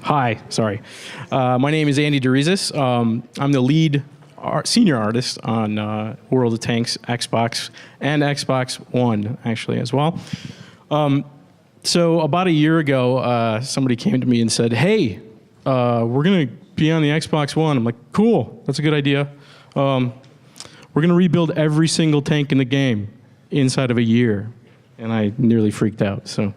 Hi, sorry. My name is Andy Dorizas. I'm the lead senior artist on World of Tanks, Xbox, and Xbox One, actually, as well. So about a year ago, somebody came to me and said, hey, we're going to be on the Xbox One. I'm like, cool, that's a good idea. We're going to rebuild every single tank in the game inside of a year. And I nearly freaked out. So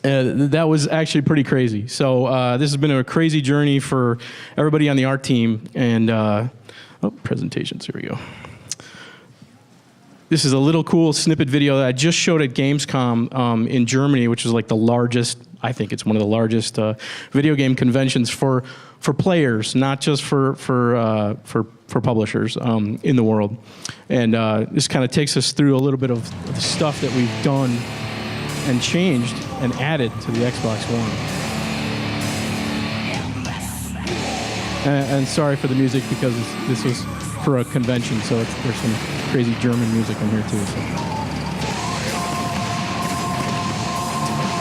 that was actually pretty crazy. So this has been a crazy journey for everybody on the art team. And presentations, here we go. This is a little cool snippet video that I just showed at Gamescom in Germany, which is like the largest, I think it's one of the largest video game conventions for players, not just for publishers in the world. And this kind of takes us through a little bit of the stuff that we've done and changed and added to the Xbox One. And sorry for the music because this was for a convention, so there's some crazy German music in here too.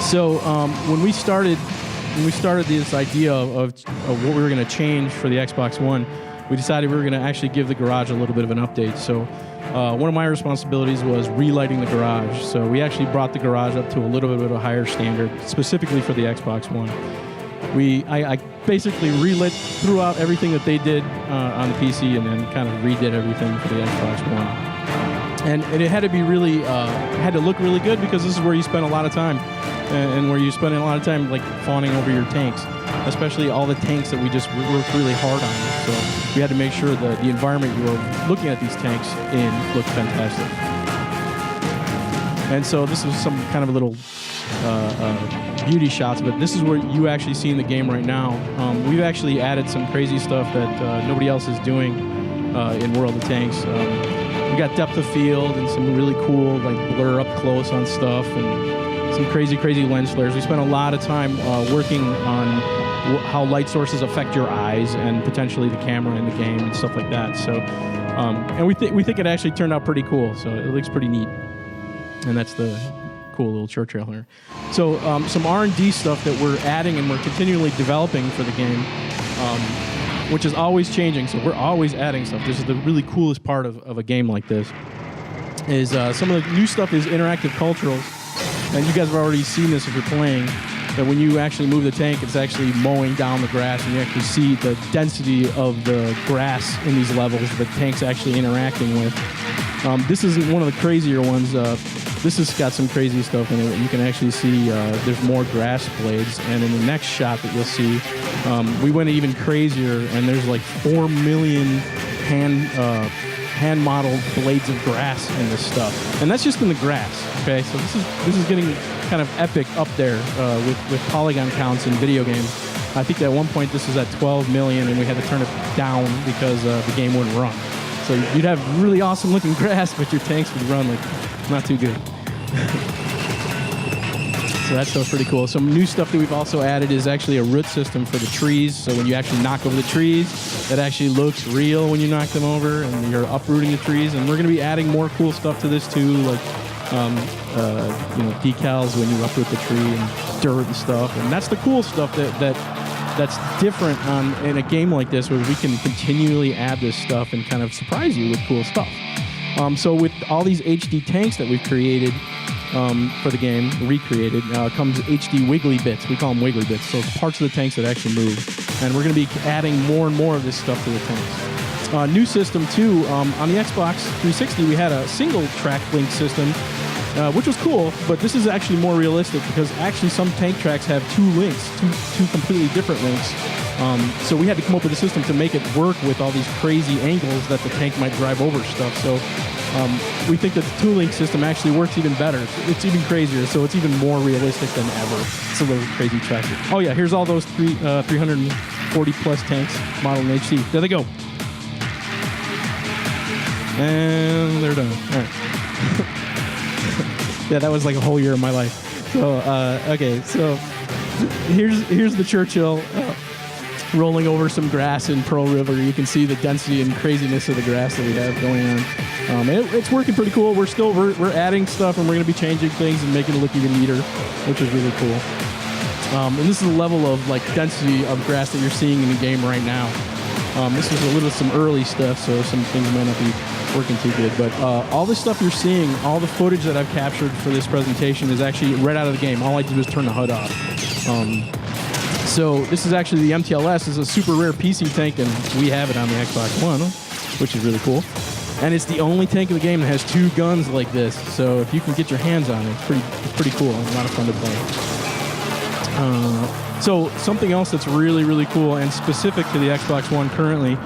So when we started this idea of what we were going to change for the Xbox One, we decided we were going to actually give the garage a little bit of an update. So one of my responsibilities was relighting the garage. So we actually brought the garage up to a little bit of a higher standard, specifically for the Xbox One. I basically relit throughout everything that they did on the PC, and then kind of redid everything for the Xbox One. And it had to be really, had to look really good because this is where you spend a lot of time, and where you spend a lot of time like fawning over your tanks, especially all the tanks that we just worked really hard on. So we had to make sure that the environment you were looking at these tanks in looked fantastic. And so this is some kind of a little beauty shots, but this is where you actually see in the game right now. We've actually added some crazy stuff that nobody else is doing in World of Tanks. We got depth of field and some really cool like blur up close on stuff, and some crazy lens flares. We spent a lot of time working on how light sources affect your eyes and potentially the camera in the game and stuff like that. So, and we think it actually turned out pretty cool. So it looks pretty neat, and that's the cool little Churchill here. So some R&D stuff that we're adding and we're continually developing for the game, which is always changing. So we're always adding stuff. This is the really coolest part of a game like this. Is some of the new stuff is interactive culturals, and you guys have already seen this if you're playing. That when you actually move the tank, it's actually mowing down the grass, and you actually see the density of the grass in these levels that the tank's actually interacting with. This is one of the crazier ones. This has got some crazy stuff in it. You can actually see there's more grass blades, and in the next shot that you'll see, we went even crazier, and there's like 4 million hand-modeled blades of grass in this stuff, and that's just in the grass. Okay, so this is getting kind of epic up there with polygon counts in video games. I think at one point this was at 12 million, and we had to turn it down because the game wouldn't run. So you'd have really awesome looking grass, but your tanks would run like not too good. So that stuff's pretty cool. Some new stuff that we've also added is actually a root system for the trees. So when you actually knock over the trees, it actually looks real when you knock them over, and you're uprooting the trees. And we're going to be adding more cool stuff to this too, like decals when you uproot the tree and dirt and stuff. And that's the cool stuff that's different in a game like this, where we can continually add this stuff and kind of surprise you with cool stuff. So with all these HD tanks that we've created for the game, recreated, comes HD wiggly bits. We call them wiggly bits. So it's parts of the tanks that actually move. And we're going to be adding more and more of this stuff to the tanks. New system too. On the Xbox 360, we had a single track link system, which was cool, but this is actually more realistic because actually some tank tracks have two links, two completely different links. So we had to come up with a system to make it work with all these crazy angles that the tank might drive over stuff. So we think that the two-link system actually works even better. It's even crazier, so it's even more realistic than ever. It's a little crazy track. Oh yeah, here's all those 340 plus tanks modeled in HD. There they go. And they're done. All right. Yeah, that was like a whole year of my life. So okay, so here's the Churchill rolling over some grass in Pearl River. You can see the density and craziness of the grass that we have going on. It's working pretty cool. We're adding stuff, and we're going to be changing things and making it look even neater, which is really cool. And this is the level of like density of grass that you're seeing in the game right now. This was a little some early stuff, so some things might not be working too good. But all the stuff you're seeing, all the footage that I've captured for this presentation is actually right out of the game. All I did was turn the HUD off. So this is actually the MTLS. It's a super rare PC tank, and we have it on the Xbox One, which is really cool. And it's the only tank in the game that has 2 guns like this. So if you can get your hands on it, it's pretty cool and a lot of fun to play. So something else that's really, really cool and specific to the Xbox One currently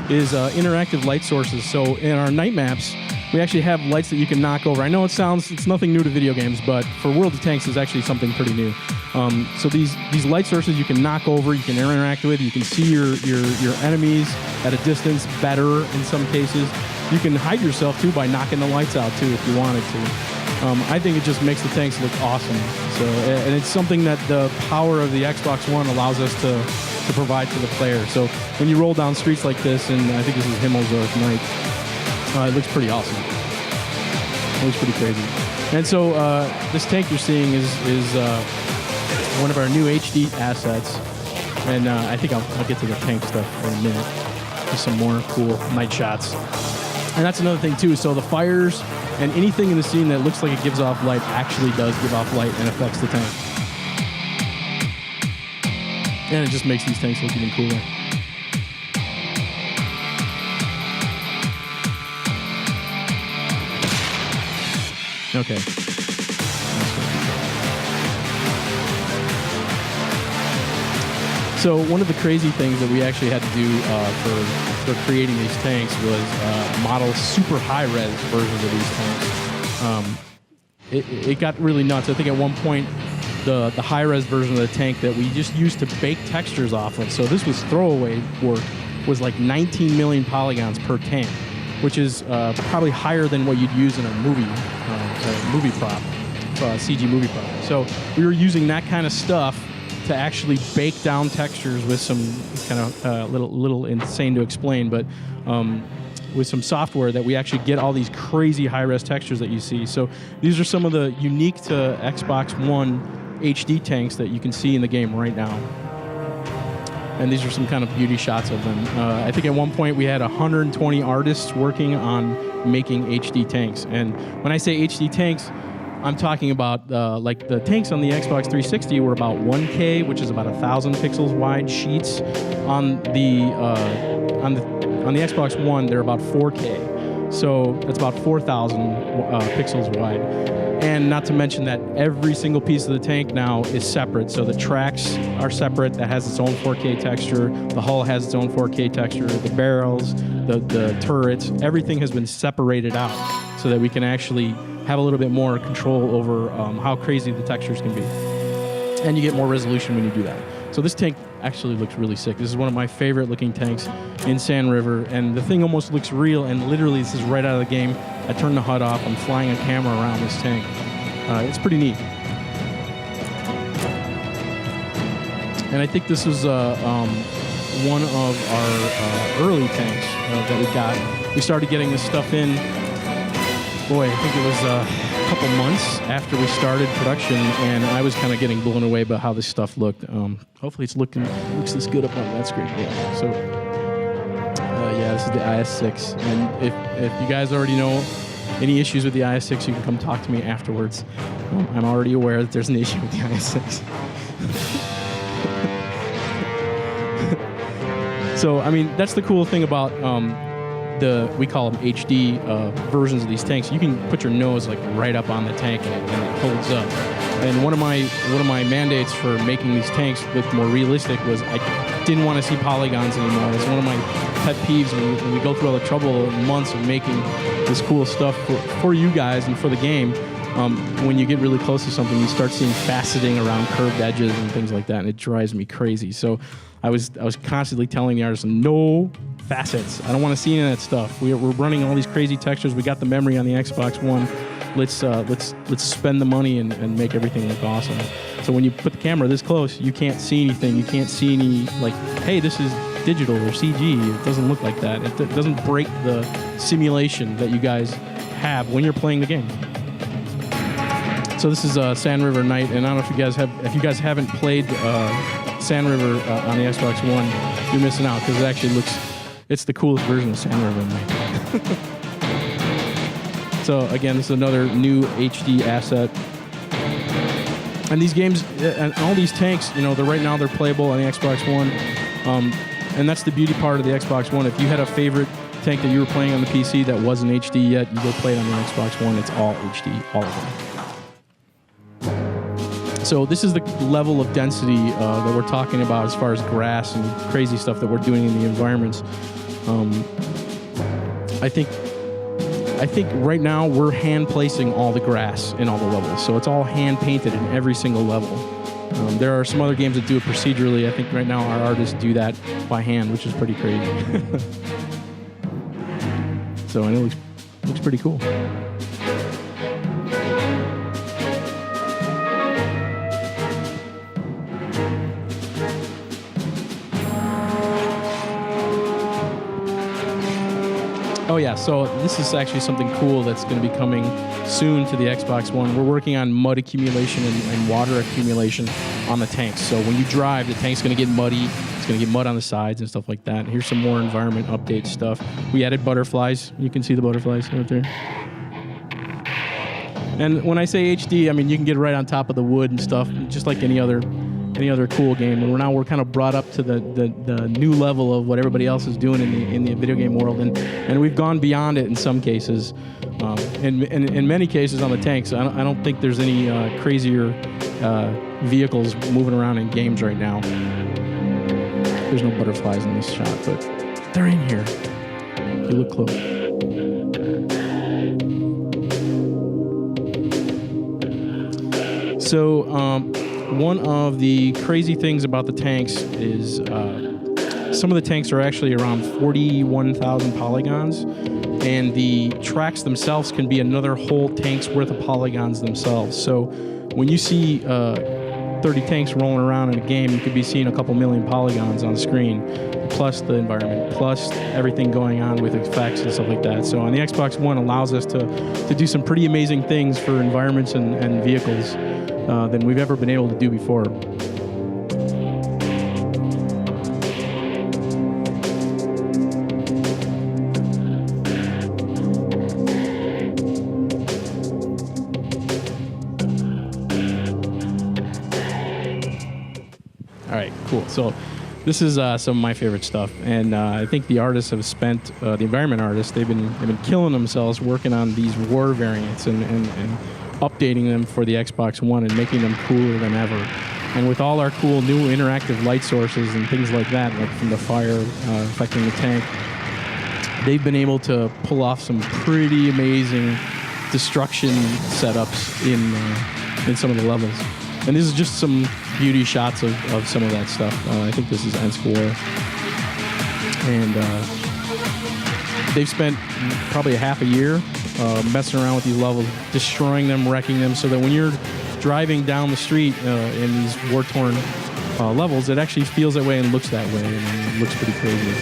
is interactive light sources. So in our night maps, we actually have lights that you can knock over. I know it's nothing new to video games, but for World of Tanks, it's actually something pretty new. So these light sources you can knock over, you can interact with, you can see your enemies at a distance better in some cases. You can hide yourself too by knocking the lights out too if you wanted to. I think it just makes the tanks look awesome. So, and it's something that the power of the Xbox One allows us to provide to the player. So when you roll down streets like this, and I think this is Himmel's night, it looks pretty awesome. It looks pretty crazy. And so this tank you're seeing is one of our new HD assets. And I think I'll get to the tank stuff in a minute. Just some more cool night shots. And that's another thing too. So the fires and anything in the scene that looks like it gives off light actually does give off light and affects the tank. And it just makes these tanks look even cooler. Okay. So one of the crazy things that we actually had to do for creating these tanks was model super high-res versions of these tanks. It got really nuts. I think at one point the high-res version of the tank that we just used to bake textures off of, so this was throwaway work, was like 19 million polygons per tank, which is probably higher than what you'd use in a movie prop, CG movie prop. So we were using that kind of stuff to actually bake down textures with some kind of little insane to explain, but with some software that we actually get all these crazy high-res textures that you see. So these are some of the unique to Xbox One HD tanks that you can see in the game right now. And these are some kind of beauty shots of them. I think at one point we had 120 artists working on making HD tanks. And when I say HD tanks, I'm talking about like the tanks on the Xbox 360 were about 1K, which is about 1,000 pixels wide sheets. On the Xbox One, they're about 4K, so that's about 4,000 pixels wide. And not to mention that every single piece of the tank now is separate. So the tracks are separate. That has its own 4K texture. The hull has its own 4K texture. The barrels, the turrets, everything has been separated out so that we can actually have a little bit more control over how crazy the textures can be. And you get more resolution when you do that. So this tank actually looks really sick. This is one of my favorite looking tanks in Sand River, and the thing almost looks real, and literally this is right out of the game. I turned the HUD off. I'm flying a camera around this tank. It's pretty neat. And I think this is one of our early tanks that we got. We started getting this stuff in, boy, I think it was a couple months after we started production, and I was kind of getting blown away by how this stuff looked. Hopefully it looks this good up on that screen. Yeah. So, yeah, this is the IS6. And if you guys already know any issues with the IS6, you can come talk to me afterwards. I'm already aware that there's an issue with the IS6. So, I mean, that's the cool thing about we call them HD versions of these tanks. You can put your nose like right up on the tank and it holds up. And one of my mandates for making these tanks look more realistic was I didn't want to see polygons anymore. It's one of my pet peeves when we go through all the trouble and months of making this cool stuff for you guys and for the game. When you get really close to something, you start seeing faceting around curved edges and things like that, and it drives me crazy. So I was constantly telling the artist, no facets. I don't want to see any of that stuff. We're running all these crazy textures. We got the memory on the Xbox One. Let's spend the money and make everything look awesome. So when you put the camera this close, you can't see anything. You can't see any, like, hey, this is digital or CG. It doesn't look like that. It doesn't break the simulation that you guys have when you're playing the game. So this is Sand River Night, and I don't know if you guys haven't played Sand River on the Xbox One, you're missing out because it actually it's the coolest version of Sand River Night. So again, this is another new HD asset. And these games, and all these tanks, you know, right now they're playable on the Xbox One. And that's the beauty part of the Xbox One. If you had a favorite tank that you were playing on the PC that wasn't HD yet, you go play it on the Xbox One. It's all HD, all of them. So this is the level of density that we're talking about as far as grass and crazy stuff that we're doing in the environments. I think right now we're hand placing all the grass in all the levels. So it's all hand painted in every single level. There are some other games that do it procedurally. I think right now our artists do that by hand, which is pretty crazy. So and it looks pretty cool. Oh yeah, so this is actually something cool that's going to be coming soon to the Xbox One. We're working on mud accumulation and water accumulation on the tanks. So when you drive, the tank's going to get muddy. It's going to get mud on the sides and stuff like that. Here's some more environment update stuff. We added butterflies. You can see the butterflies right there. And when I say HD, I mean you can get right on top of the wood and stuff, just like any other cool game. And we're kind of brought up to the new level of what everybody else is doing in the video game world, and we've gone beyond it in some cases. In many cases on the tanks, I don't think there's any crazier vehicles moving around in games right now. There's no butterflies in this shot, but they're in here. If you look close. So one of the crazy things about the tanks is some of the tanks are actually around 41,000 polygons, and the tracks themselves can be another whole tank's worth of polygons themselves. So when you see 30 tanks rolling around in a game, you could be seeing a couple million polygons on screen, plus the environment, plus everything going on with effects and stuff like that. So on the Xbox One allows us to do some pretty amazing things for environments and vehicles than we've ever been able to do before. All right, cool. So this is some of my favorite stuff, and I think the artists have spent, the environment artists, they've been killing themselves working on these war variants and updating them for the Xbox One and making them cooler than ever. And with all our cool new interactive light sources and things like that, like from the fire affecting the tank, they've been able to pull off some pretty amazing destruction setups in some of the levels. And this is just some beauty shots of some of that stuff. I think this is N-Score. And they've spent probably a half a year messing around with these levels, destroying them, wrecking them, so that when you're driving down the street in these war-torn levels, it actually feels that way and looks that way, and it looks pretty crazy.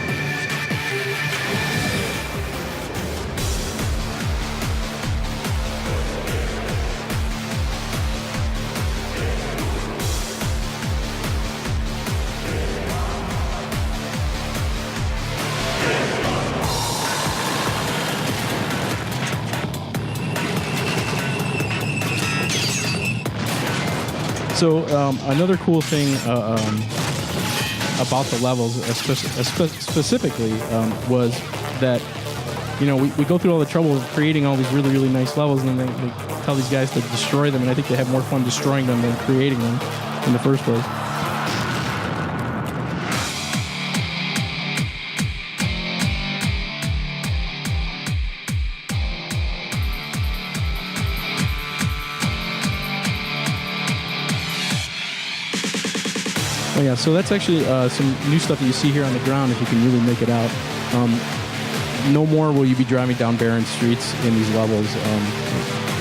So another cool thing about the levels, specifically, was that, you know, we go through all the trouble of creating all these really, really nice levels, and then they tell these guys to destroy them, and I think they have more fun destroying them than creating them in the first place. Oh yeah, so that's actually some new stuff that you see here on the ground if you can really make it out. No more will you be driving down barren streets in these levels.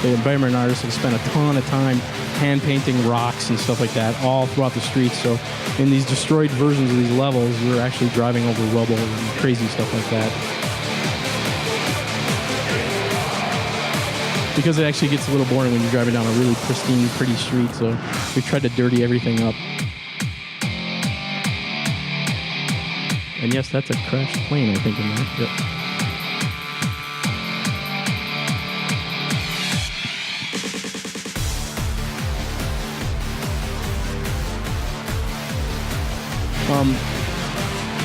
The environment artists have spent a ton of time hand painting rocks and stuff like that all throughout the streets. So in these destroyed versions of these levels, you're actually driving over rubble and crazy stuff like that. because it actually gets a little boring when you're driving down a really pristine, pretty street. So we tried to dirty everything up. And yes, that's a crashed plane, I think, in there. Yep.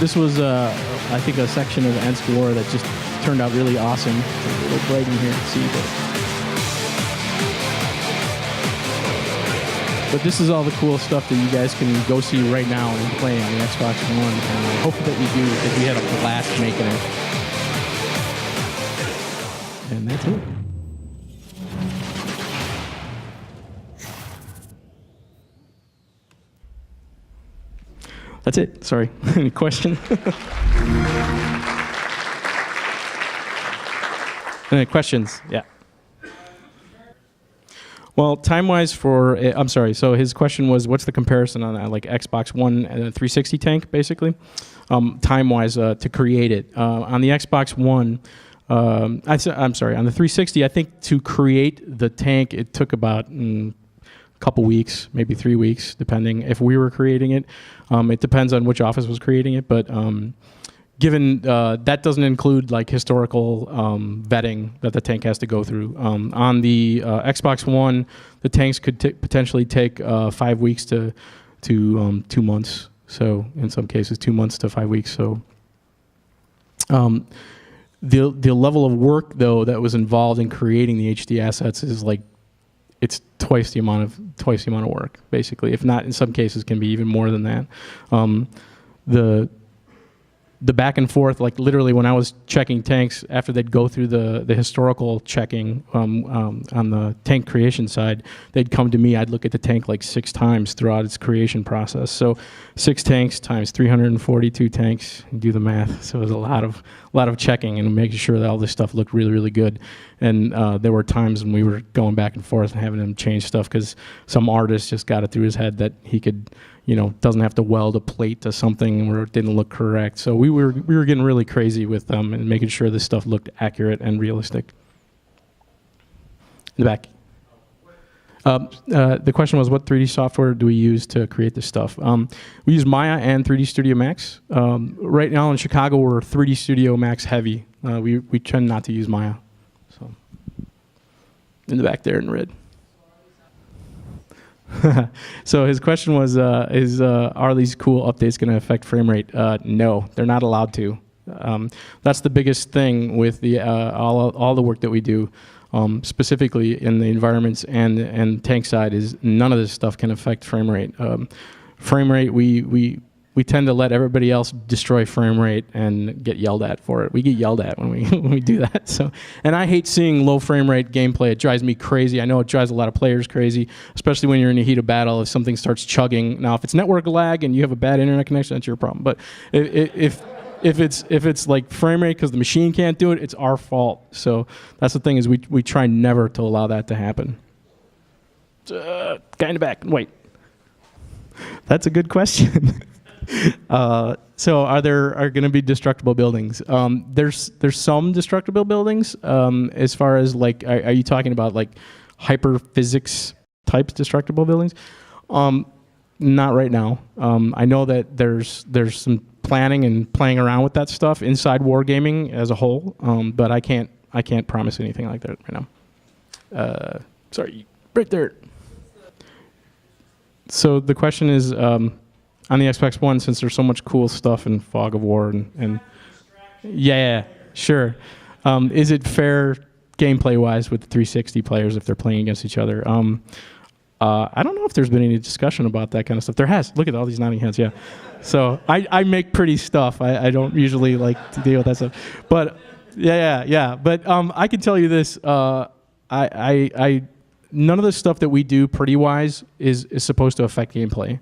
This was, I think, a section of Ensk War that just turned out really awesome. It's a little bright in here to see, but this is all the cool stuff that you guys can go see right now and play on the Xbox One. And I hope that you do, because we had a blast making it. And that's it. That's it. Sorry. Any question? Any questions? Yeah. Well, time-wise for, I'm sorry, so his question was, what's the comparison on like Xbox One and a 360 tank, basically? Time-wise to create it. On the Xbox One, I'm sorry, on the 360, I think to create the tank, it took about couple weeks, maybe 3 weeks, depending if we were creating it. It depends on which office was creating it, but given that doesn't include like historical vetting that the tank has to go through. On the Xbox One, the tanks could potentially take 5 weeks to 2 months. So in some cases, 2 months to 5 weeks. So the level of work though that was involved in creating the HD assets is like, it's twice the amount of work, basically. If not, in some cases, can be even more than that. The back and forth, like literally when I was checking tanks, after they'd go through the historical checking on the tank creation side, they'd come to me. I'd look at the tank like 6 times throughout its creation process. So 6 tanks times 342 tanks. Do the math. So it was a lot of checking and making sure that all this stuff looked really, really good. And there were times when we were going back and forth and having him change stuff because some artist just got it through his head that he could, doesn't have to weld a plate to something where it didn't look correct. So we were getting really crazy with them and making sure this stuff looked accurate and realistic. In the back. The question was, what 3D software do we use to create this stuff? We use Maya and 3D Studio Max. Right now in Chicago, we're 3D Studio Max heavy. We tend not to use Maya. So, in the back there in red. So his question was, are these cool updates going to affect frame rate? No, they're not allowed to. That's the biggest thing with the all the work that we do. Specifically in the environments and tank side, is none of this stuff can affect frame rate. Frame rate, we tend to let everybody else destroy frame rate and get yelled at for it. We get yelled at when we do that. So, and I hate seeing low frame rate gameplay. It drives me crazy. I know it drives a lot of players crazy, especially when you're in the heat of battle. If something starts chugging, now if it's network lag and you have a bad internet connection, that's your problem. But if it's like frame rate because the machine can't do it, it's our fault. So that's the thing, is we try never to allow that to happen. Guy in the back, wait. That's a good question. So are going to be destructible buildings? There's some destructible buildings. As far as like, are you talking about like hyperphysics type destructible buildings? Not right now. I know that there's some planning and playing around with that stuff inside wargaming as a whole, but I can't promise anything like that right now. Sorry, right there. So the question is, on the Xbox One, since there's so much cool stuff in Fog of War and yeah, sure. Is it fair gameplay-wise with the 360 players if they're playing against each other? I don't know if there's been any discussion about that kind of stuff. There has. Look at all these nodding heads, yeah. So I make pretty stuff. I don't usually like to deal with that stuff. But yeah. But I can tell you this. None of the stuff that we do pretty-wise is supposed to affect gameplay.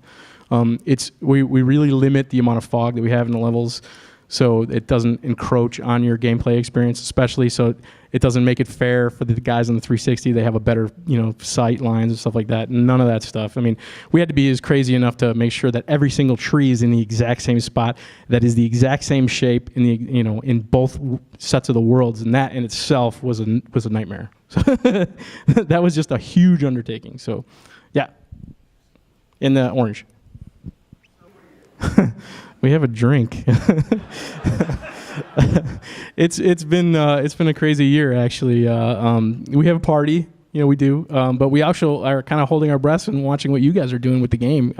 We really limit the amount of fog that we have in the levels. so it doesn't encroach on your gameplay experience, especially so it doesn't make it fair for the guys on the 360. They have a better, sight lines and stuff like that. None of that stuff. I mean, we had to be as crazy enough to make sure that every single tree is in the exact same spot, that is the exact same shape in the, in both sets of the worlds, and that in itself was a nightmare. So that was just a huge undertaking. So, yeah, in the orange. We have a drink. It's been a crazy year, actually. We have a party, we do, but we also are kind of holding our breaths and watching what you guys are doing with the game.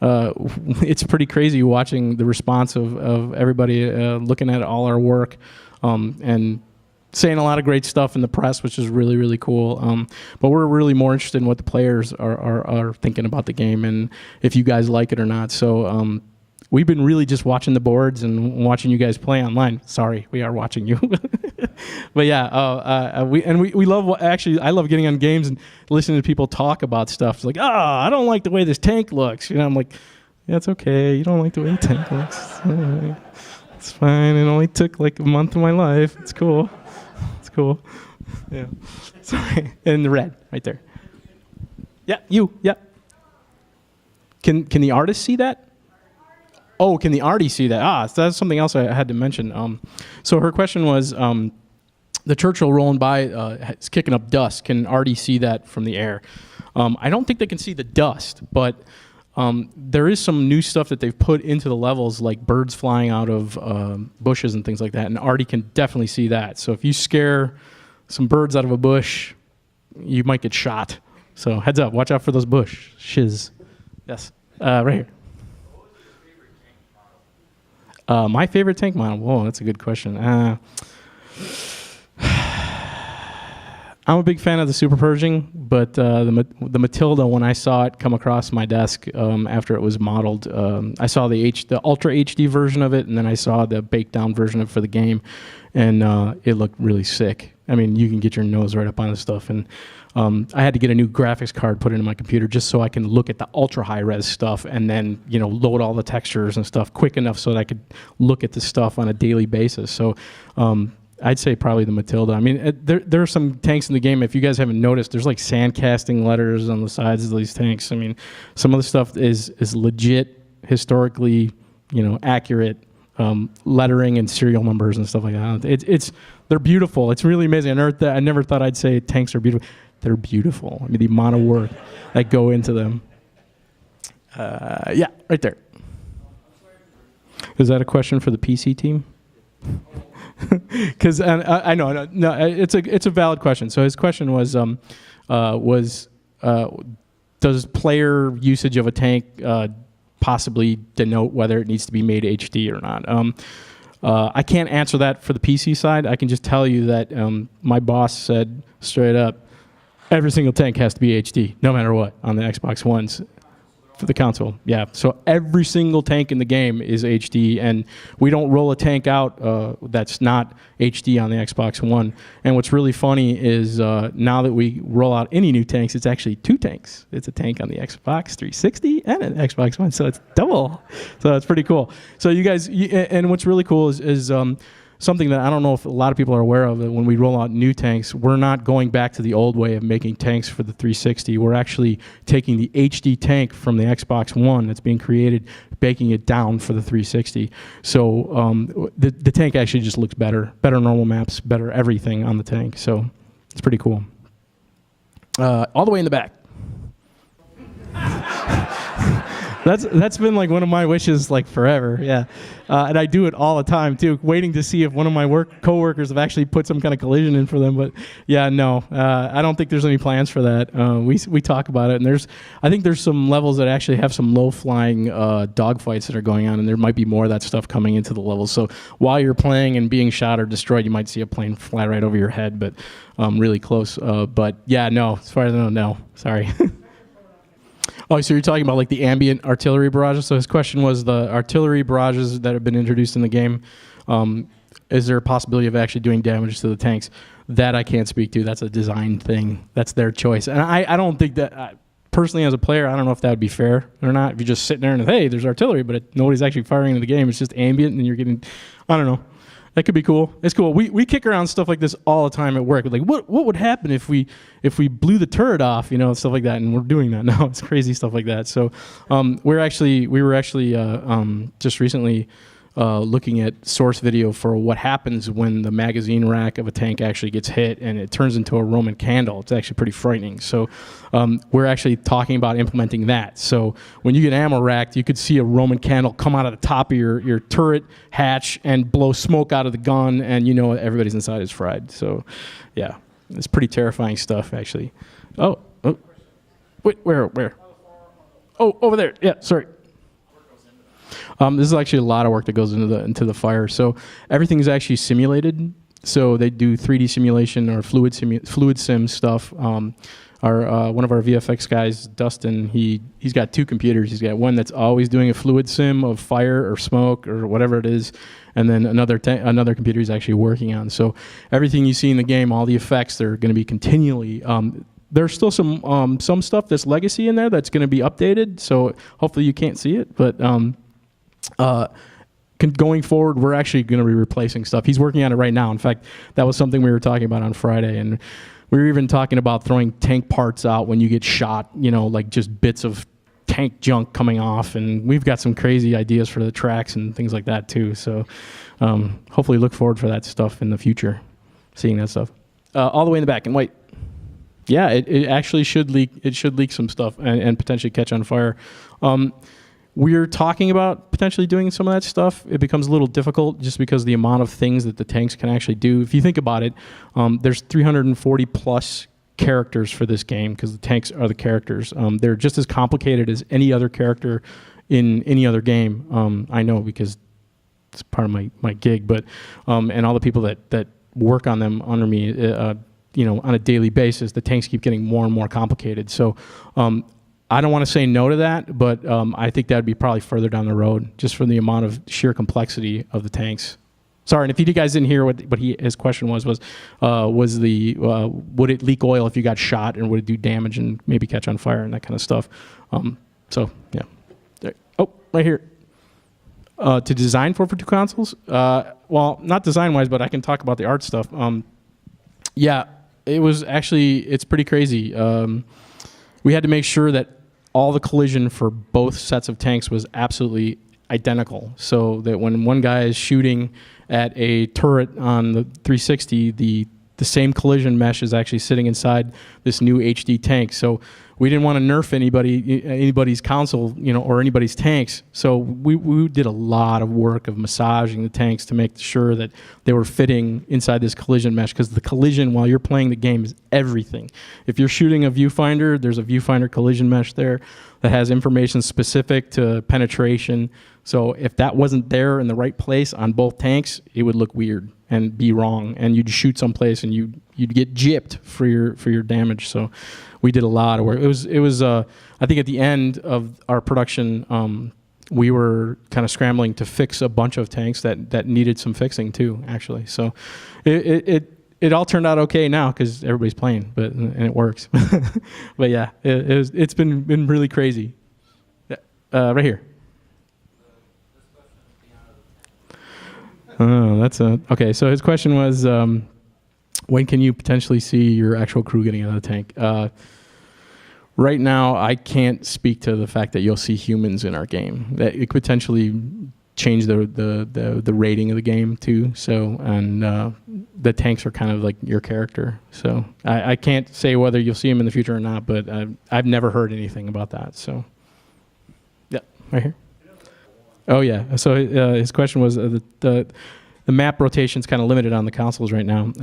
It's pretty crazy watching the response of everybody looking at all our work, and saying a lot of great stuff in the press, which is really, really cool. But we're really more interested in what the players are thinking about the game and if you guys like it or not. So we've been really just watching the boards and watching you guys play online. Sorry, we are watching you. But yeah, we love, actually, I love getting on games and listening to people talk about stuff. It's like, I don't like the way this tank looks. I'm like, yeah, it's okay. You don't like the way the tank looks. It's fine. It only took like a month of my life. It's cool. It's cool. Yeah. Sorry. And the red right there. Yeah, you. Yeah. Can the artist see that? Oh, can the arty see that? So that's something else I had to mention. So her question was, the Churchill rolling by is kicking up dust. Can arty see that from the air? I don't think they can see the dust, but there is some new stuff that they've put into the levels, like birds flying out of bushes and things like that, and arty can definitely see that. So if you scare some birds out of a bush, you might get shot. So heads up, watch out for those bushes. Yes, right here. My favorite tank model? Whoa, that's a good question. I'm a big fan of the Super Pershing, but the Matilda, when I saw it come across my desk after it was modeled, I saw the Ultra HD version of it, and then I saw the baked down version of it for the game, and it looked really sick. I mean, you can get your nose right up on this stuff, and I had to get a new graphics card put into my computer just so I can look at the ultra high res stuff and then load all the textures and stuff quick enough so that I could look at the stuff on a daily basis. So I'd say probably the Matilda. I mean, there are some tanks in the game, if you guys haven't noticed, there's like sand casting letters on the sides of these tanks. I mean, some of the stuff is legit, historically, accurate lettering and serial numbers and stuff like that. They're beautiful. It's really amazing. I never thought I'd say tanks are beautiful. They're beautiful. I mean, the amount of work that go into them. Yeah, right there. Is that a question for the PC team? Because I know, no, it's a valid question. So his question was does player usage of a tank possibly denote whether it needs to be made HD or not? I can't answer that for the PC side. I can just tell you that my boss said straight up, every single tank has to be HD, no matter what, on the Xbox Ones. For the console, yeah. So every single tank in the game is HD, and we don't roll a tank out that's not HD on the Xbox One. And what's really funny is now that we roll out any new tanks, it's actually two tanks. It's a tank on the Xbox 360 and an Xbox One, so it's double. So that's pretty cool. So you guys, and what's really cool is something that I don't know if a lot of people are aware of, that when we roll out new tanks, we're not going back to the old way of making tanks for the 360. We're actually taking the HD tank from the Xbox One that's being created, baking it down for the 360. So the tank actually just looks better normal maps, better everything on the tank. So it's pretty cool. All the way in the back. That's been like one of my wishes like forever, yeah. And I do it all the time too, waiting to see if one of my coworkers have actually put some kind of collision in for them. But yeah, no, I don't think there's any plans for that. We talk about it, and I think there's some levels that actually have some low flying dogfights that are going on, and there might be more of that stuff coming into the levels. So while you're playing and being shot or destroyed, you might see a plane fly right over your head, but really close. But yeah, no, as far as I know, no, sorry. Oh, so you're talking about like the ambient artillery barrages? So his question was the artillery barrages that have been introduced in the game, is there a possibility of actually doing damage to the tanks? That I can't speak to. That's a design thing. That's their choice. And I don't think that, personally, as a player, I don't know if that would be fair or not. If you're just sitting there and, hey, there's artillery, but nobody's actually firing into the game. It's just ambient, and you're getting, I don't know. That could be cool. It's cool. We kick around stuff like this all the time at work. Like, what would happen if we blew the turret off, you know, stuff like that. And we're doing that now. It's crazy stuff like that. So we were actually just recently looking at source video for what happens when the magazine rack of a tank actually gets hit and it turns into a Roman candle. It's actually pretty frightening. So we're actually talking about implementing that. So when you get ammo racked, you could see a Roman candle come out of the top of your turret hatch and blow smoke out of the gun, and you know everybody's inside is fried. So yeah, it's pretty terrifying stuff, actually. Oh. Wait, where? Oh, over there. Yeah, sorry. This is actually a lot of work that goes into the fire. So everything is actually simulated. So they do 3D simulation or fluid sim stuff. One of our VFX guys, Dustin, he's got 2 computers. He's got one that's always doing a fluid sim of fire or smoke or whatever it is, and then another computer he's actually working on. So everything you see in the game, all the effects, they're going to be continually. There's still some stuff that's legacy in there that's going to be updated. So hopefully you can't see it, but. Going forward, we're actually going to be replacing stuff. He's working on it right now. In fact, that was something we were talking about on Friday, and we were even talking about throwing tank parts out when you get shot, you know, like just bits of tank junk coming off, and we've got some crazy ideas for the tracks and things like that too. So hopefully look forward for that stuff in the future, seeing that stuff. All the way in the back, and wait. Yeah, it actually should leak. It should leak some stuff and potentially catch on fire. We're talking about potentially doing some of that stuff. It becomes a little difficult just because the amount of things that the tanks can actually do. If you think about it, there's 340 plus characters for this game because the tanks are the characters. They're just as complicated as any other character in any other game. I know because it's part of my gig, but and all the people that work on them under me, you know, on a daily basis, the tanks keep getting more and more complicated. So I don't want to say no to that, but I think that would be probably further down the road, just from the amount of sheer complexity of the tanks. Sorry, and if you guys didn't hear what his question was the would it leak oil if you got shot, and would it do damage and maybe catch on fire and that kind of stuff. So yeah, oh, right here. To design for 2 consoles, well, not design-wise, but I can talk about the art stuff. Yeah, it's pretty crazy. We had to make sure that all the collision for both sets of tanks was absolutely identical, so that when one guy is shooting at a turret on the 360, the same collision mesh is actually sitting inside this new HD tank. So we didn't want to nerf anybody's console, you know, or anybody's tanks. So we did a lot of work of massaging the tanks to make sure that they were fitting inside this collision mesh, because the collision while you're playing the game is everything. If you're shooting a viewfinder, there's a viewfinder collision mesh there that has information specific to penetration. So if that wasn't there in the right place on both tanks, it would look weird and be wrong, and you'd shoot someplace and you'd get gypped for your damage. So we did a lot of work. It was I think at the end of our production, we were kind of scrambling to fix a bunch of tanks that needed some fixing too, actually. So it all turned out okay now because everybody's playing, and it works. But yeah, it's been really crazy. Right here. Oh, that's okay. So his question was, when can you potentially see your actual crew getting out of the tank? Right now, I can't speak to the fact that you'll see humans in our game. That it could potentially change the rating of the game too. So, and the tanks are kind of like your character. So I can't say whether you'll see them in the future or not, but I've never heard anything about that. So, yeah, right here. Oh yeah. So his question was the map rotation's kind of limited on the consoles right now.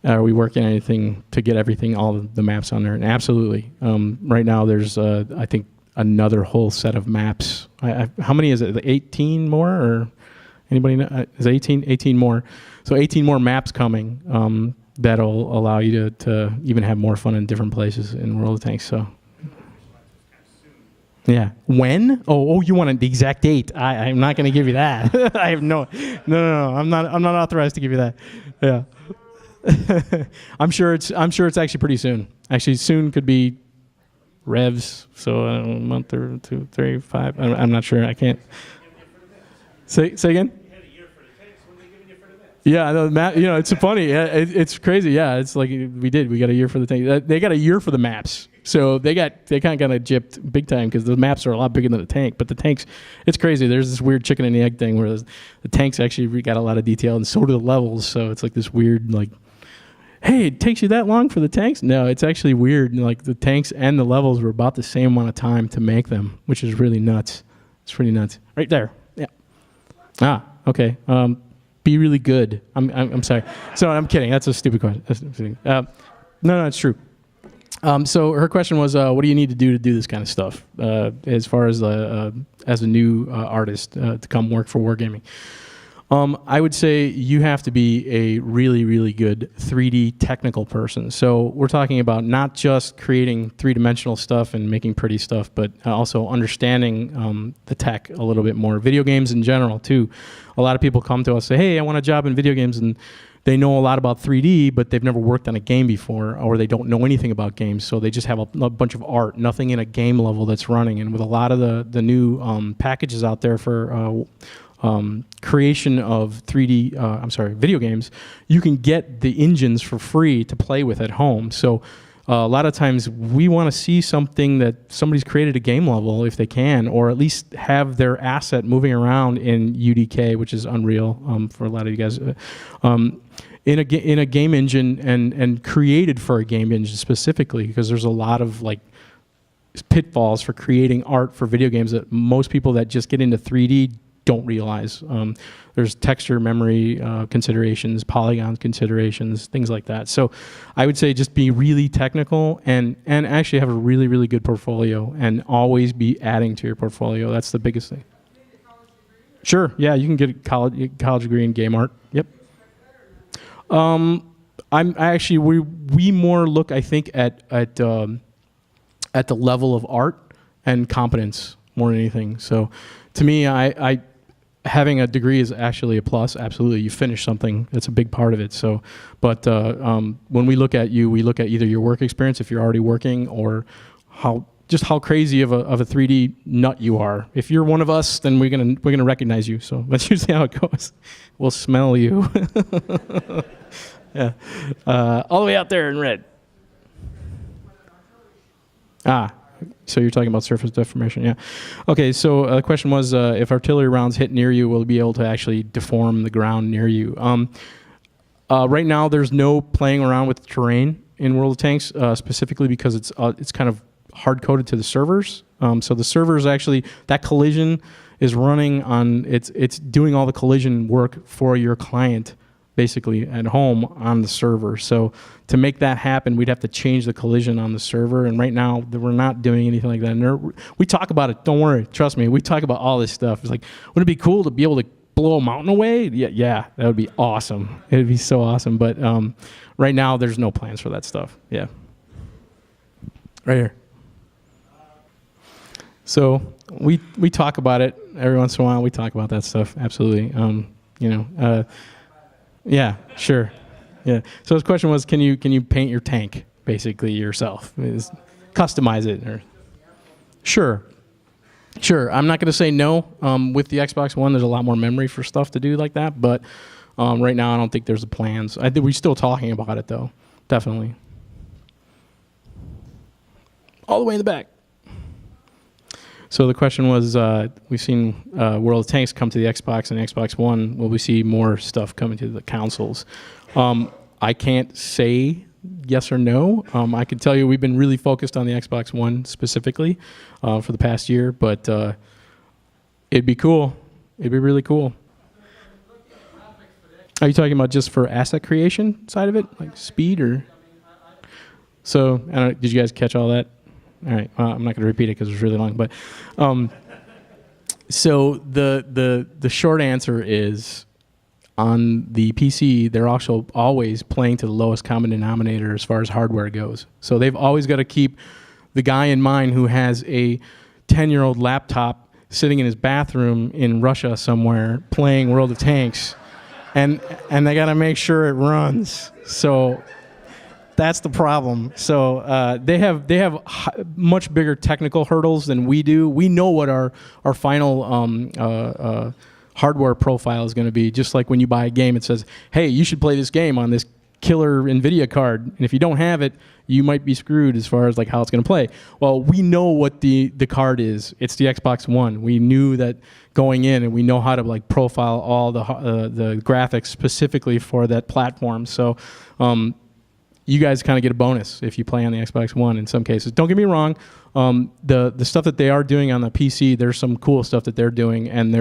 Are we working on anything to get all of the maps on there? And absolutely. Right now there's I think another whole set of maps. How many is it? 18 more, or anybody know? Is it 18 more? So 18 more maps coming that'll allow you to even have more fun in different places in World of Tanks. So. Yeah. When? Oh, you want the exact date? I'm not going to give you that. I have no. I'm not authorized to give you that. Yeah. I'm sure it's actually pretty soon. Actually, soon could be revs. So a month or 2, 3, 5. I'm not sure. I can't. Say again. Yeah, the map. It's funny. It's crazy. Yeah, it's like we got a year for the tank. They got a year for the maps. So they kind of gypped big time because the maps are a lot bigger than the tank. But the tanks, it's crazy. There's this weird chicken and the egg thing where the tanks actually got a lot of detail, and so do the levels. So it's like this weird hey, it takes you that long for the tanks? No, it's actually weird. Like the tanks and the levels were about the same amount of time to make them, which is really nuts. It's pretty nuts. Right there. Yeah. Okay. Be really good. I'm sorry. So I'm kidding. That's a stupid question. No, it's true. So her question was, what do you need to do this kind of stuff as far as a new artist to come work for Wargaming? I would say you have to be a really, really good 3D technical person. So we're talking about not just creating three-dimensional stuff and making pretty stuff, but also understanding the tech a little bit more. Video games in general, too. A lot of people come to us and say, hey, I want a job in video games, and they know a lot about 3D, but they've never worked on a game before, or they don't know anything about games, so they just have a bunch of art, nothing in a game level that's running. And with a lot of the new packages out there for creation of video games, you can get the engines for free to play with at home. So a lot of times we want to see something that somebody's created a game level if they can, or at least have their asset moving around in UDK, which is Unreal for a lot of you guys, in a game engine and created for a game engine specifically, because there's a lot of pitfalls for creating art for video games that most people that just get into 3D don't realize. There's texture memory considerations, polygon considerations, things like that. So I would say just be really technical and actually have a really, really good portfolio and always be adding to your portfolio. That's the biggest thing. Sure, yeah, you can get a college degree in game art. Yep. We more look, I think, at the level of art and competence more than anything. So to me, I having a degree is actually a plus. Absolutely, you finish something. That's a big part of it. So, but when we look at you, we look at either your work experience, if you're already working, or how crazy of a 3D nut you are. If you're one of us, then we're gonna recognize you. So that's usually how it goes. We'll smell you. Yeah, all the way out there in red. So you're talking about surface deformation, yeah. Okay, so the question was, if artillery rounds hit near you, will you be able to actually deform the ground near you? Right now, there's no playing around with the terrain in World of Tanks, specifically because it's kind of hard-coded to the servers. So the servers actually, that collision is running on, it's doing all the collision work for your client, basically at home on the server. So to make that happen, we'd have to change the collision on the server. And right now, we're not doing anything like that. And we talk about it. Don't worry. Trust me. We talk about all this stuff. It's like, wouldn't it be cool to be able to blow a mountain away? Yeah, that would be awesome. It would be so awesome. But right now, there's no plans for that stuff. Yeah. Right here. So we talk about it every once in a while. We talk about that stuff. Absolutely. Yeah, sure. Yeah. So his question was, can you paint your tank basically yourself? Customize it, or sure. I'm not going to say no. With the Xbox One, there's a lot more memory for stuff to do like that. But right now, I don't think there's the plans. I think we're still talking about it though. Definitely. All the way in the back. So the question was, we've seen World of Tanks come to the Xbox and Xbox One. Will we see more stuff coming to the consoles? I can't say yes or no. I can tell you we've been really focused on the Xbox One specifically for the past year, but it'd be cool. It'd be really cool. Are you talking about just for asset creation side of it, like speed, or? So, did you guys catch all that? All right, I'm not going to repeat it because it's really long. But so the short answer is, on the PC, they're also always playing to the lowest common denominator as far as hardware goes. So they've always got to keep the guy in mind who has a 10-year-old laptop sitting in his bathroom in Russia somewhere playing World of Tanks, and they got to make sure it runs. So That's the problem. So they have much bigger technical hurdles than we do. We know what our final hardware profile is going to be. Just like when you buy a game, it says, "Hey, you should play this game on this killer NVIDIA card." And if you don't have it, you might be screwed as far as like how it's going to play. Well, we know what the card is. It's the Xbox One. We knew that going in, and we know how to like profile all the graphics specifically for that platform. So. You guys kind of get a bonus if you play on the Xbox One in some cases. Don't get me wrong, the stuff that they are doing on the PC, there's some cool stuff that they're doing, and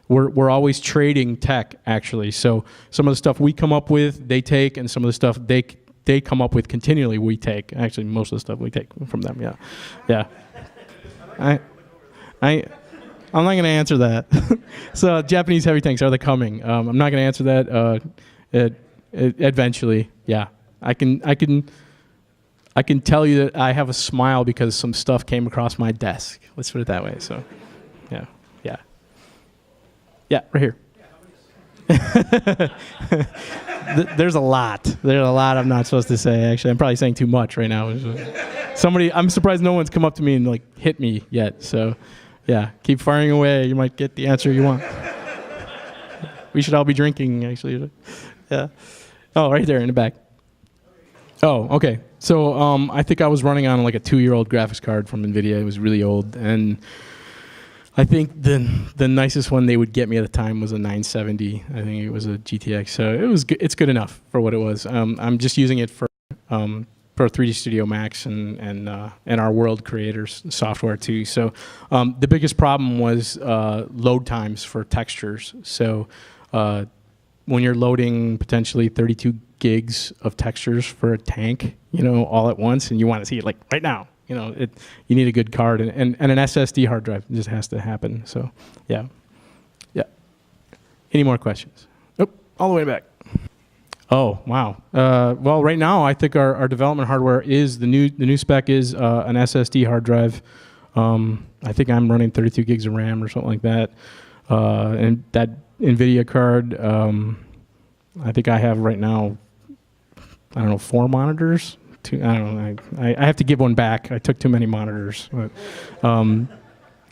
we're always trading tech actually. So some of the stuff we come up with, they take, and some of the stuff they come up with continually, we take. Actually, most of the stuff we take from them. Yeah. I'm not going to answer that. So Japanese heavy tanks, are they coming? I'm not going to answer that. Eventually, yeah. I can tell you that I have a smile because some stuff came across my desk. Let's put it that way. So, yeah, right here. There's a lot. There's a lot I'm not supposed to say. Actually, I'm probably saying too much right now. I'm surprised no one's come up to me and like hit me yet. So, yeah, keep firing away. You might get the answer you want. We should all be drinking, actually. Yeah. Oh, right there in the back. Oh, okay. So I think I was running on like a 2-year-old graphics card from NVIDIA. It was really old, and I think the nicest one they would get me at the time was a 970. I think it was a GTX. So it was it's good enough for what it was. I'm just using it for 3D Studio Max and our World Creators software too. So the biggest problem was load times for textures. So when you're loading potentially 32 gigs of textures for a tank, all at once, and you want to see it like right now, you need a good card and an SSD hard drive. It just has to happen. So, yeah. Any more questions? Oh, all the way back. Oh, wow. Well, right now, I think our development hardware is the new spec is an SSD hard drive. I think I'm running 32 gigs of RAM or something like that, and that NVIDIA card. I think I have right now, 4 monitors. I don't know. I have to give one back. I took too many monitors. But,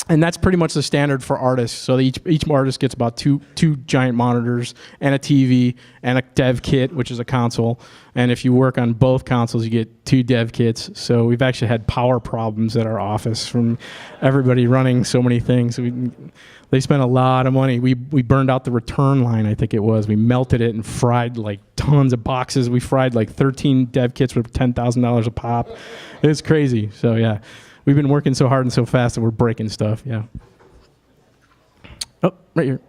and that's pretty much the standard for artists. So each artist gets about two giant monitors and a TV and a dev kit, which is a console. And if you work on both consoles, you get 2 dev kits. So we've actually had power problems at our office from everybody running so many things. They spent a lot of money. We burned out the return line, I think it was. We melted it and fried like tons of boxes. We fried like 13 dev kits for $10,000 a pop. It's crazy. So yeah, we've been working so hard and so fast that we're breaking stuff. Yeah. Oh, right here.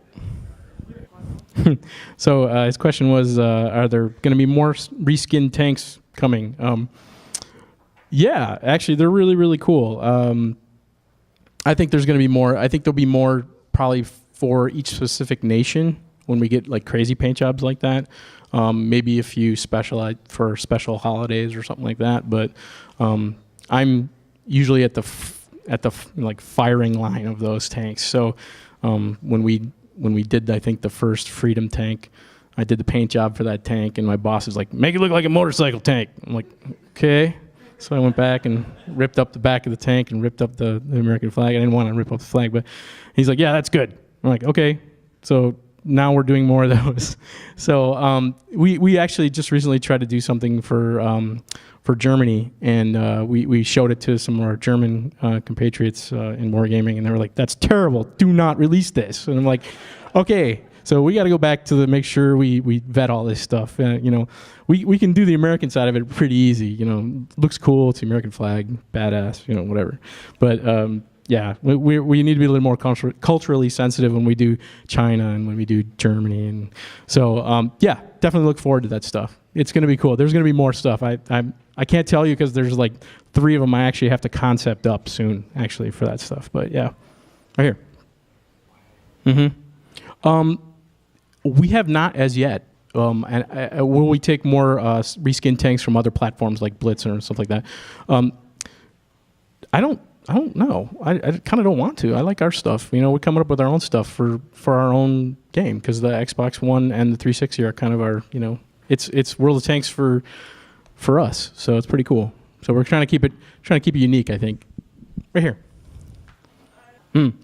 So his question was, are there going to be more reskinned tanks coming? Yeah, actually, they're really, really cool. I think there's going to be more. I think there'll be more probably for each specific nation when we get like crazy paint jobs like that. Maybe a few specialized for special holidays or something like that. But I'm usually at the firing line of those tanks. So when we did, I think, the first Freedom tank, I did the paint job for that tank, and my boss is like, "Make it look like a motorcycle tank." I'm like, "Okay." So I went back and ripped up the back of the tank and ripped up the American flag. I didn't want to rip up the flag, but he's like, "Yeah, that's good." I'm like, "Okay." So now we're doing more of those. So we actually just recently tried to do something for Germany, and we showed it to some of our German compatriots in wargaming, and they were like, "That's terrible. Do not release this." And I'm like, "Okay." So we got to go back to make sure we vet all this stuff. We can do the American side of it pretty easy. Looks cool. It's the American flag, badass. Whatever. But yeah, we need to be a little more culturally sensitive when we do China and when we do Germany, and so yeah, definitely look forward to that stuff. It's going to be cool. There's going to be more stuff. I can't tell you because there's like 3 of them I actually have to concept up soon actually for that stuff. But yeah, right here. We have not as yet. And will we take more reskin tanks from other platforms like Blitz or stuff like that? I don't know. I kind of don't want to. I like our stuff. We're coming up with our own stuff for our own game because the Xbox One and the 360 are kind of our. It's World of Tanks for for us. So it's pretty cool. So we're trying to keep it unique, I think. Right here.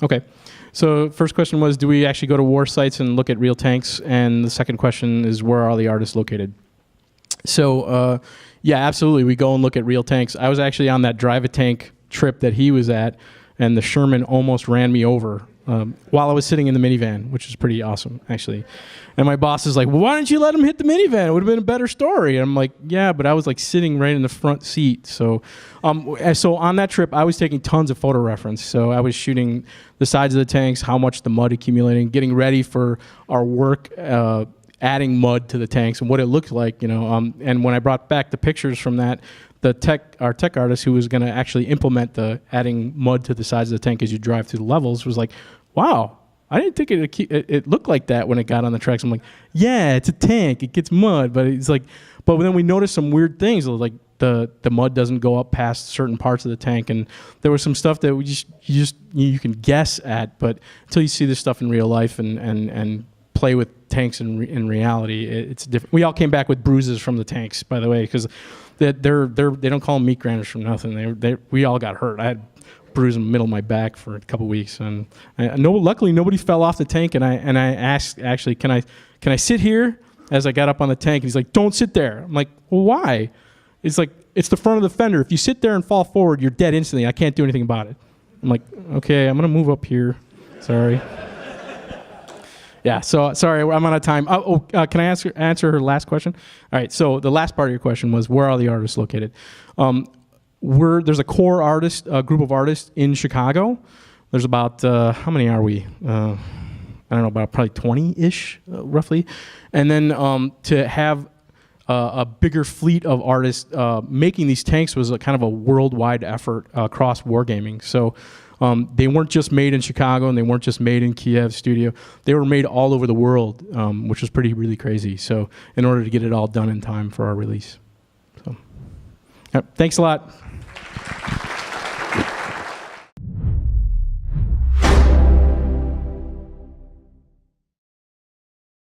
Okay. So first question was, do we actually go to war sites and look at real tanks? And the second question is, where are the artists located? So yeah, absolutely. We go and look at real tanks. I was actually on that drive a tank trip that he was at, and the Sherman almost ran me over while I was sitting in the minivan, which is pretty awesome, actually. And my boss is like, well, why didn't you let him hit the minivan? It would have been a better story. And I'm like, yeah, but I was like sitting right in the front seat. So on that trip, I was taking tons of photo reference. So I was shooting the sides of the tanks, how much the mud accumulating, getting ready for our work, adding mud to the tanks and what it looked like, you know. And when I brought back the pictures from that, our tech artist who was going to actually implement the adding mud to the sides of the tank as you drive through the levels was like, wow, I didn't think it looked like that when it got on the tracks. I'm like, yeah, it's a tank, it gets mud, but it's like, but then we noticed some weird things, like the mud doesn't go up past certain parts of the tank, and there was some stuff that you can guess at, but until you see this stuff in real life and play with tanks in reality, it's different. We all came back with bruises from the tanks, by the way, because they don't call them meat grinders from nothing. We all got hurt. I had bruise in the middle of my back for a couple weeks, and luckily nobody fell off the tank. And I asked, actually, can I sit here? As I got up on the tank, and he's like, don't sit there. I'm like, well, why? It's like, it's the front of the fender. If you sit there and fall forward, you're dead instantly. I can't do anything about it. I'm like, okay, I'm gonna move up here. Sorry. Yeah, so sorry, I'm out of time. Can I answer her last question? All right, so the last part of your question was, where are the artists located? There's a core artist, group of artists in Chicago. There's about, how many are we? I don't know, about probably 20-ish, roughly. And then to have a bigger fleet of artists making these tanks was a kind of a worldwide effort across wargaming. So they weren't just made in Chicago, and they weren't just made in Kiev studio. They were made all over the world, which was really crazy. So in order to get it all done in time for our release. So, thanks a lot.